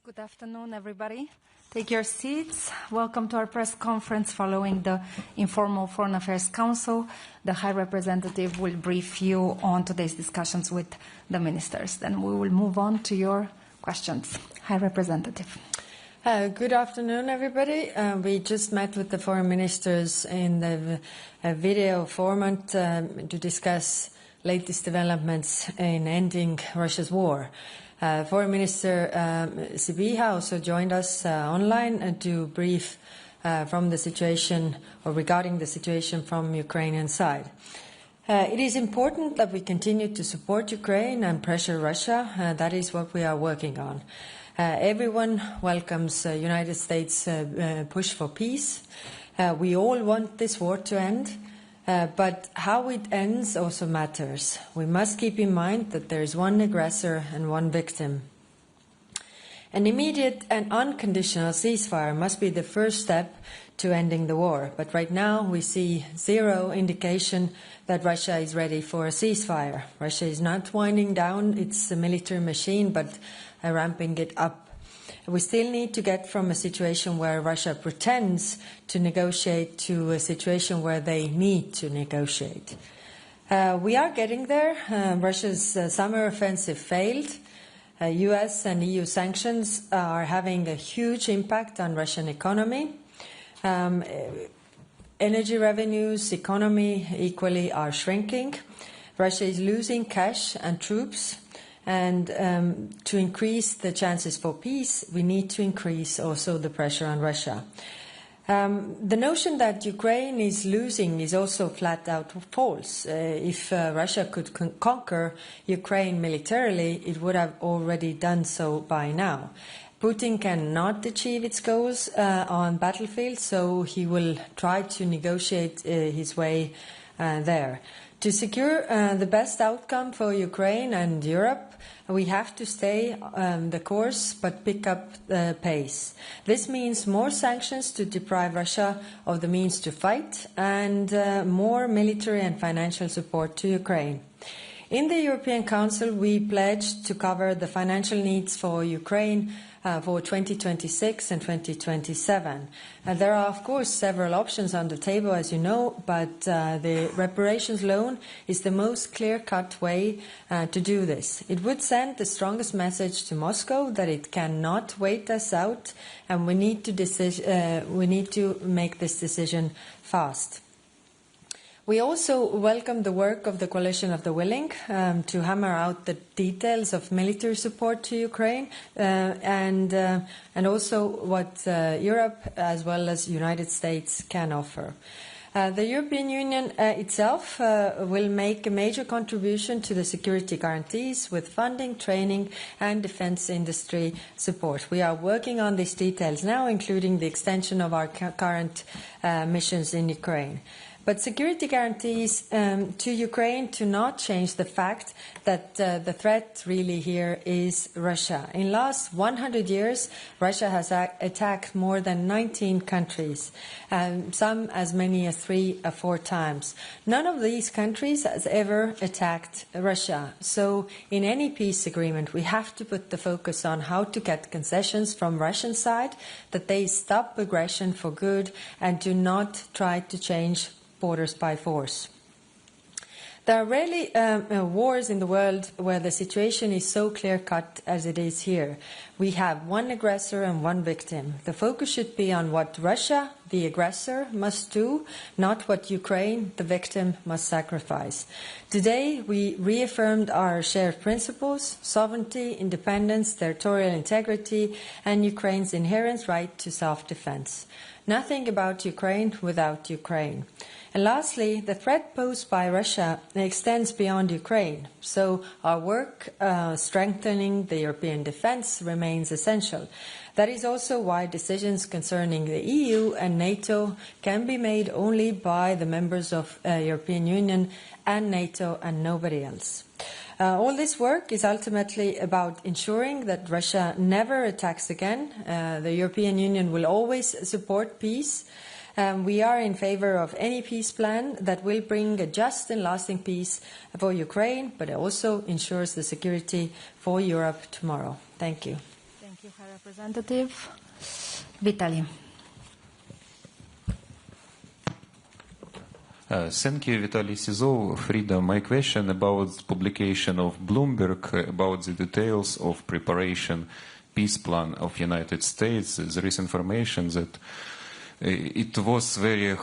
Good afternoon, everybody. Take your seats. Welcome to our press conference following the informal Foreign Affairs Council. The High Representative will brief you on today's discussions with the ministers. Then we will move on to your questions. High Representative. Good afternoon, everybody. We just met with the foreign ministers in the video format to discuss latest developments in ending Russia's war. Foreign Minister Sibiha also joined us online to brief from the situation or regarding the situation from Ukrainian side. It is important that we continue to support Ukraine and pressure Russia. That is what we are working on. Everyone welcomes United States push for peace. We all want this war to end. But how it ends also matters. We must keep in mind that there is one aggressor and one victim. An immediate and unconditional ceasefire must be the first step to ending the war. But right now we see zero indication that Russia is ready for a ceasefire. Russia is not winding down its military machine, but ramping it up. We still need to get from a situation where Russia pretends to negotiate to a situation where they need to negotiate. We are getting there. Russia's summer offensive failed. US and EU sanctions are having a huge impact on Russian economy. Energy revenues, economy equally are shrinking. Russia is losing cash and troops. And to increase the chances for peace, we need to increase also the pressure on Russia. The notion that Ukraine is losing is also flat out false. If Russia could conquer Ukraine militarily, it would have already done so by now. Putin cannot achieve its goals on battlefield, so he will try to negotiate his way there. To secure the best outcome for Ukraine and Europe, we have to stay the course but pick up the pace. This means more sanctions to deprive Russia of the means to fight and more military and financial support to Ukraine. In the European Council, we pledged to cover the financial needs for Ukraine for 2026 and 2027. There are, of course, several options on the table, as you know, but the reparations loan is the most clear-cut way to do this. It would send the strongest message to Moscow that it cannot wait us out, and we need to make this decision fast. We also welcome the work of the Coalition of the Willing to hammer out the details of military support to Ukraine and also what Europe as well as United States can offer. The European Union itself will make a major contribution to the security guarantees with funding, training and defense industry support. We are working on these details now, including the extension of our current missions in Ukraine. But security guarantees to Ukraine do not change the fact that the threat really here is Russia. In the last 100 years, Russia has attacked more than 19 countries, some as many as 3 or 4 times. None of these countries has ever attacked Russia. So in any peace agreement, we have to put the focus on how to get concessions from Russian side, that they stop aggression for good and do not try to change borders by force. There are rarely wars in the world where the situation is so clear-cut as it is here. We have one aggressor and one victim. The focus should be on what Russia, the aggressor, must do, not what Ukraine, the victim, must sacrifice. Today, we reaffirmed our shared principles: sovereignty, independence, territorial integrity, and Ukraine's inherent right to self-defense. Nothing about Ukraine without Ukraine. And lastly, the threat posed by Russia extends beyond Ukraine, so our work strengthening the European defense remains essential. That is also why decisions concerning the EU and NATO can be made only by the members of the European Union and NATO and nobody else. All this work is ultimately about ensuring that Russia never attacks again. The European Union will always support peace. We are in favor of any peace plan that will bring a just and lasting peace for Ukraine, but also ensures the security for Europe tomorrow. Thank you. Thank you, High Representative. Vitaly. Thank you, Vitaly Sizov. Frida, my question about publication of Bloomberg about the details of preparation peace plan of United States. There is information that it was very